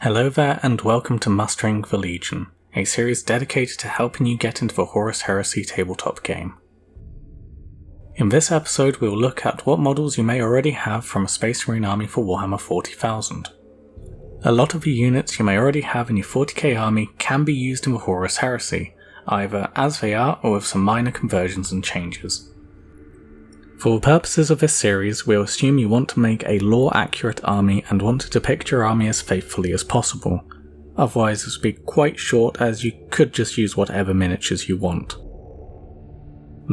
Hello there and welcome to Mustering the Legion, a series dedicated to helping you get into the Horus Heresy tabletop game. In this episode we will look at what models you may already have from a Space Marine army for Warhammer 40,000. A lot of the units you may already have in your 40k army can be used in the Horus Heresy, either as they are or with some minor conversions and changes. For the purposes of this series, we'll assume you want to make a lore-accurate army and want to depict your army as faithfully as possible. Otherwise this would be quite short, as you could just use whatever miniatures you want.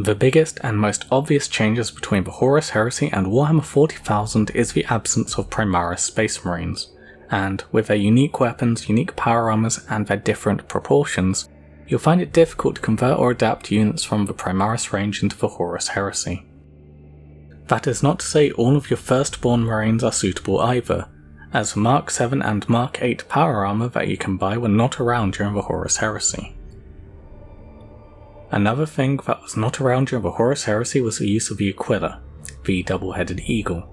The biggest and most obvious changes between the Horus Heresy and Warhammer 40,000 is the absence of Primaris Space Marines, and with their unique weapons, unique power armors and their different proportions, you'll find it difficult to convert or adapt units from the Primaris range into the Horus Heresy. That is not to say all of your firstborn Marines are suitable either, as the Mark 7 and Mark 8 power armor that you can buy were not around during the Horus Heresy. Another thing that was not around during the Horus Heresy was the use of the Aquila, the double-headed eagle,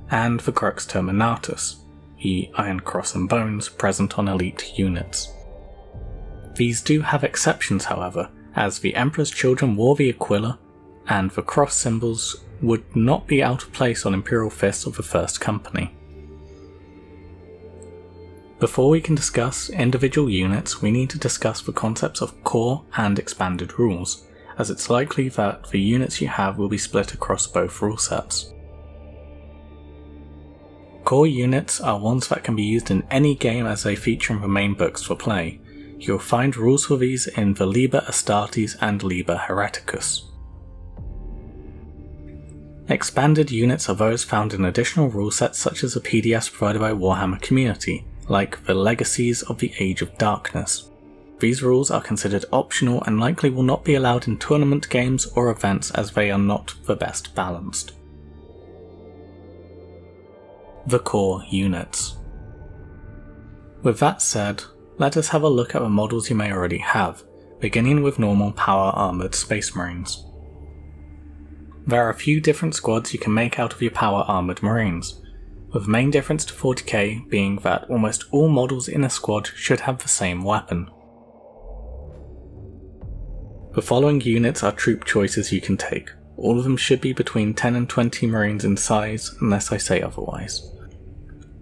and the Crux Terminatus, the Iron Cross and Bones present on elite units. These do have exceptions however, as the Emperor's children wore the Aquila, and the cross symbols would not be out of place on Imperial Fists of the First Company. Before we can discuss individual units, we need to discuss the concepts of core and expanded rules, as it's likely that the units you have will be split across both rule sets. Core units are ones that can be used in any game as they feature in the main books for play. You'll find rules for these in the Liber Astartes and Liber Hereticus. Expanded units are those found in additional rule sets such as the PDFs provided by Warhammer Community, like the Legacies of the Age of Darkness. These rules are considered optional and likely will not be allowed in tournament games or events as they are not the best balanced. The core units. With that said, let us have a look at the models you may already have, beginning with normal power armoured Space Marines. There are a few different squads you can make out of your power armoured Marines, with the main difference to 40k being that almost all models in a squad should have the same weapon. The following units are troop choices you can take. All of them should be between 10 and 20 Marines in size, unless I say otherwise.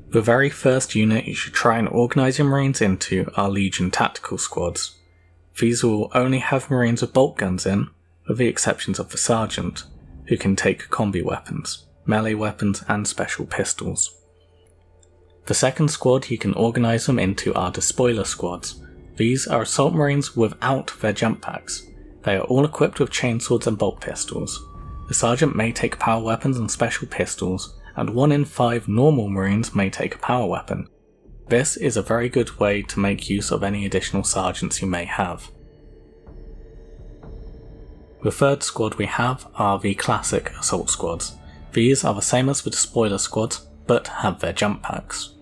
The very first unit you should try and organise your Marines into are Legion Tactical Squads. These will only have Marines with bolt guns in, with the exceptions of the Sergeant, who can take combi weapons, melee weapons and special pistols. The second squad you can organise them into are Despoiler Squads. These are Assault Marines without their jump packs. They are all equipped with chainswords and bolt pistols. The Sergeant may take power weapons and special pistols, and 1 in 5 normal Marines may take a power weapon. This is a very good way to make use of any additional Sergeants you may have. The third squad we have are the classic Assault Squads. These are the same as the Despoiler Squads, but have their jump packs.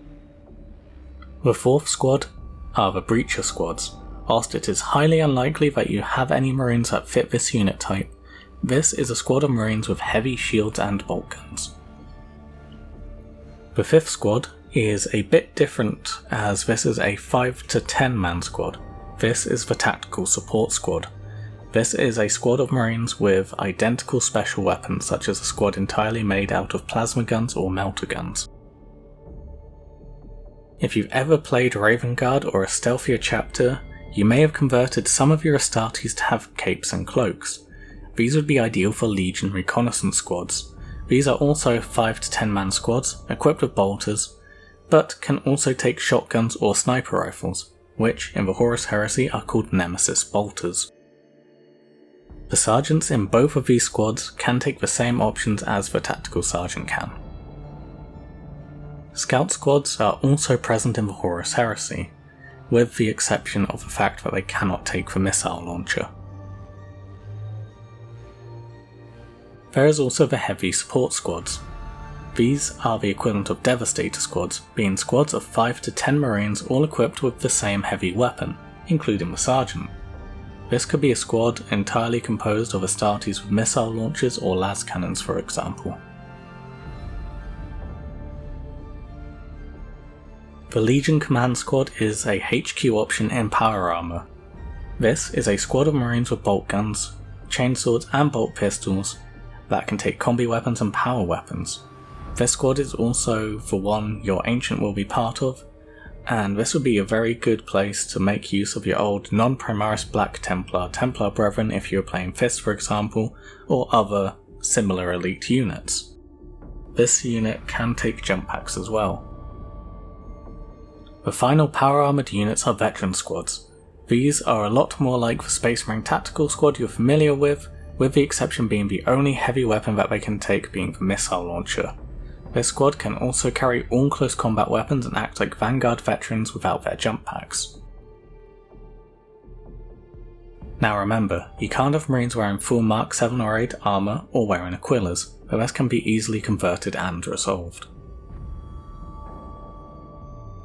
The fourth squad are the Breacher Squads. Whilst it is highly unlikely that you have any Marines that fit this unit type, this is a squad of Marines with heavy shields and bolt guns. The fifth squad is a bit different, as this is a 5 to 10 man squad. This is the Tactical Support Squad. This is a squad of Marines with identical special weapons, such as a squad entirely made out of plasma guns or melter guns. If you've ever played Raven Guard or a stealthier chapter, you may have converted some of your Astartes to have capes and cloaks. These would be ideal for Legion reconnaissance squads. These are also 5 to 10 man squads, equipped with bolters, but can also take shotguns or sniper rifles, which in the Horus Heresy are called Nemesis bolters. The Sergeants in both of these squads can take the same options as the Tactical Sergeant can. Scout squads are also present in the Horus Heresy, with the exception of the fact that they cannot take the missile launcher. There is also the Heavy Support Squads. These are the equivalent of Devastator Squads, being squads of 5 to 10 Marines all equipped with the same heavy weapon, including the Sergeant. This could be a squad entirely composed of Astartes with missile launchers or las cannons, for example. The Legion Command Squad is a HQ option in Power Armor. This is a squad of Marines with bolt guns, chainswords and bolt pistols that can take combi weapons and power weapons. This squad is also the one your Ancient will be part of, and this would be a very good place to make use of your old non-Primaris Black Templar Brethren if you were playing Fist for example, or other similar elite units. This unit can take jump packs as well. The final power armoured units are Veteran Squads. These are a lot more like the Space Marine Tactical Squad you're familiar with the exception being the only heavy weapon that they can take being the missile launcher. This squad can also carry all close combat weapons and act like Vanguard veterans without their jump packs. Now remember, you can't have Marines wearing full Mark 7 or 8 armour or wearing Aquilas, but this can be easily converted and resolved.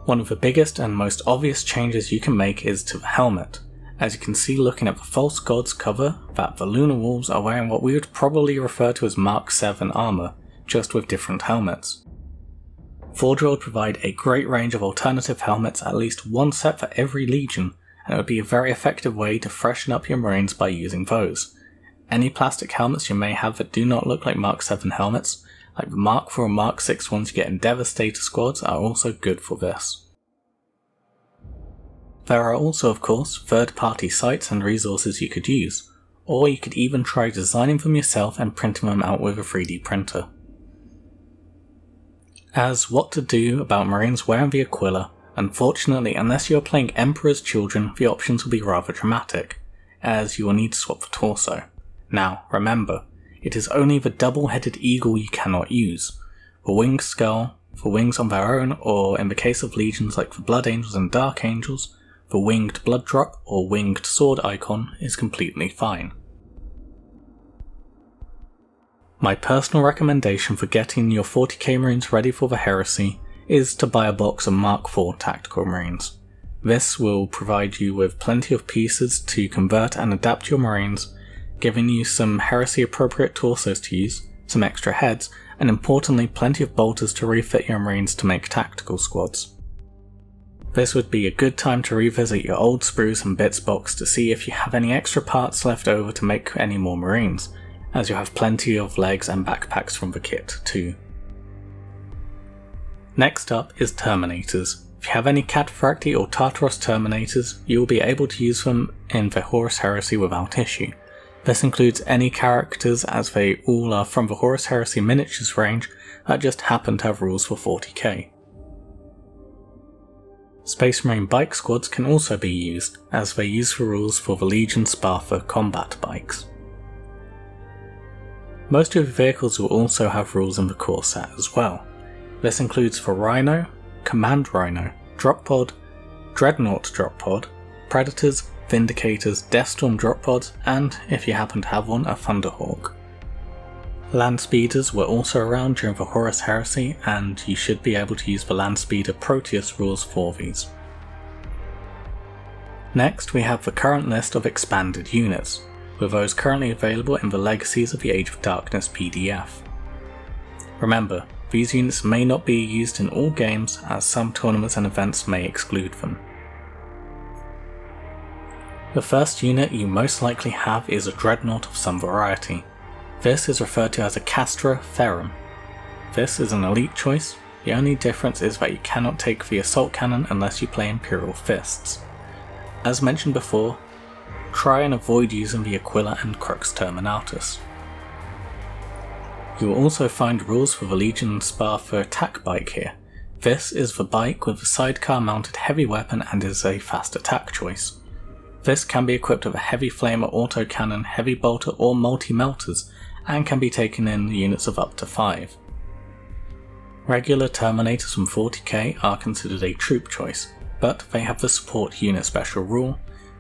One of the biggest and most obvious changes you can make is to the helmet. As you can see looking at the False Gods cover, that the Lunar Wolves are wearing what we would probably refer to as Mark 7 armour, just with different helmets. Forge World provide a great range of alternative helmets, at least one set for every Legion, and it would be a very effective way to freshen up your Marines by using those. Any plastic helmets you may have that do not look like Mark 7 helmets, like the Mark 4 or Mark 6 ones you get in Devastator squads, are also good for this. There are also of course third-party sites and resources you could use, or you could even try designing them yourself and printing them out with a 3D printer. As what to do about Marines wearing the Aquila, unfortunately unless you are playing Emperor's Children the options will be rather dramatic, as you will need to swap the torso. Now remember, it is only the double-headed eagle you cannot use. The winged skull, the wings on their own, or in the case of legions like the Blood Angels and Dark Angels, the winged blood drop or winged sword icon is completely fine. My personal recommendation for getting your 40k Marines ready for the Heresy is to buy a box of Mark 4 Tactical Marines. This will provide you with plenty of pieces to convert and adapt your Marines, giving you some Heresy appropriate torsos to use, some extra heads, and importantly plenty of bolters to refit your Marines to make tactical squads. This would be a good time to revisit your old sprues and bits box to see if you have any extra parts left over to make any more Marines, as you have plenty of legs and backpacks from the kit too. Next up is Terminators. If you have any Cataphracti or Tartaros Terminators, you will be able to use them in the Horus Heresy without issue. This includes any characters as they all are from the Horus Heresy miniatures range that just happen to have rules for 40k. Space Marine bike squads can also be used, as they use the rules for the Legion Spartha combat bikes. Most of the vehicles will also have rules in the core set as well. This includes the Rhino, Command Rhino, Drop Pod, Dreadnought Drop Pod, Predators, Vindicators, Deathstorm Drop Pods, and, if you happen to have one, a Thunderhawk. Land Speeders were also around during the Horus Heresy, and you should be able to use the Land Speeder Proteus rules for these. Next we have the current list of expanded units, with those currently available in the Legacies of the Age of Darkness PDF. Remember, these units may not be used in all games, as some tournaments and events may exclude them. The first unit you most likely have is a Dreadnought of some variety. This is referred to as a Castra Ferrum. This is an elite choice, the only difference is that you cannot take the Assault Cannon unless you play Imperial Fists. As mentioned before, try and avoid using the Aquila and Crux Terminatus. You will also find rules for the Legion Spartha attack bike here. This is the bike with a sidecar mounted heavy weapon and is a fast attack choice. This can be equipped with a heavy flamer autocannon, heavy bolter or multi-melters, and can be taken in units of up to 5. Regular Terminators from 40k are considered a troop choice, but they have the support unit special rule,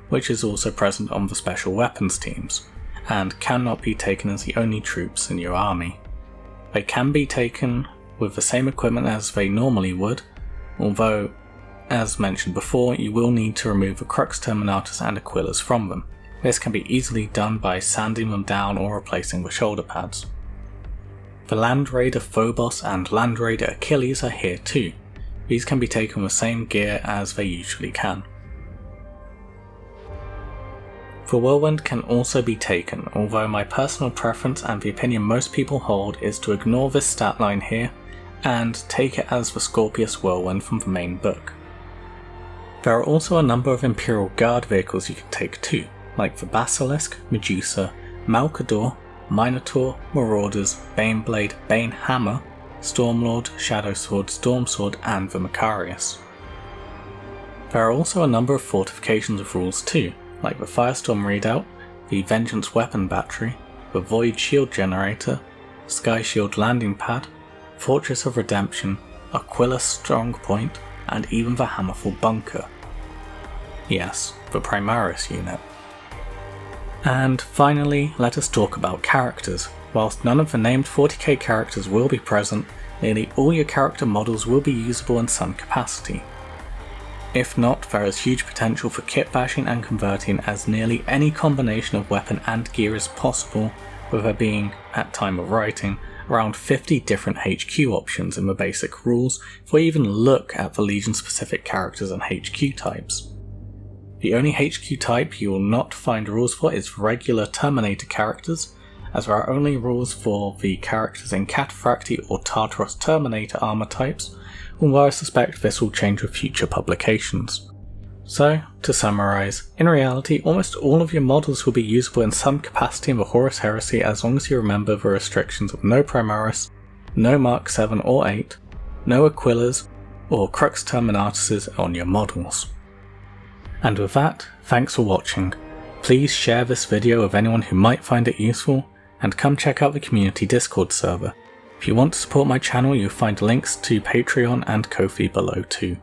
which is also present on the special weapons teams, and cannot be taken as the only troops in your army. They can be taken with the same equipment as they normally would, although, as mentioned before, you will need to remove the Crux Terminatus and Aquilas from them. This can be easily done by sanding them down or replacing the shoulder pads. The Land Raider Phobos and Land Raider Achilles are here too. these can be taken with same gear as they usually can. The Whirlwind can also be taken, although my personal preference and the opinion most people hold is to ignore this stat line here and take it as the Scorpius Whirlwind from the main book. There are also a number of Imperial Guard vehicles you can take too, like the Basilisk, Medusa, Malcador, Minotaur, Marauders, Baneblade, Banehammer, Stormlord, Shadow Sword, Storm Sword, and the Macarius. There are also a number of fortifications of rules too, like the Firestorm Redoubt, the Vengeance Weapon Battery, the Void Shield Generator, Sky Shield Landing Pad, Fortress of Redemption, Aquila Strong Point, and even the Hammerfall Bunker. Yes, the Primaris unit. And finally, let us talk about characters. Whilst none of the named 40k characters will be present, nearly all your character models will be usable in some capacity. If not, there is huge potential for kit bashing and converting, as nearly any combination of weapon and gear is possible, with there being, at time of writing, around 50 different HQ options in the basic rules if we even look at the Legion specific characters and HQ types. The only HQ type you will not find rules for is regular Terminator characters, as there are only rules for the characters in Cataphractii or Tartaros Terminator armor types, although I suspect this will change with future publications. So, to summarise, in reality almost all of your models will be usable in some capacity in the Horus Heresy as long as you remember the restrictions of no Primaris, no Mark 7 or 8, no Aquilas, or Crux Terminatuses on your models. And with that, thanks for watching. Please share this video with anyone who might find it useful, and come check out the community Discord server. If you want to support my channel, you'll find links to Patreon and Ko-fi below too.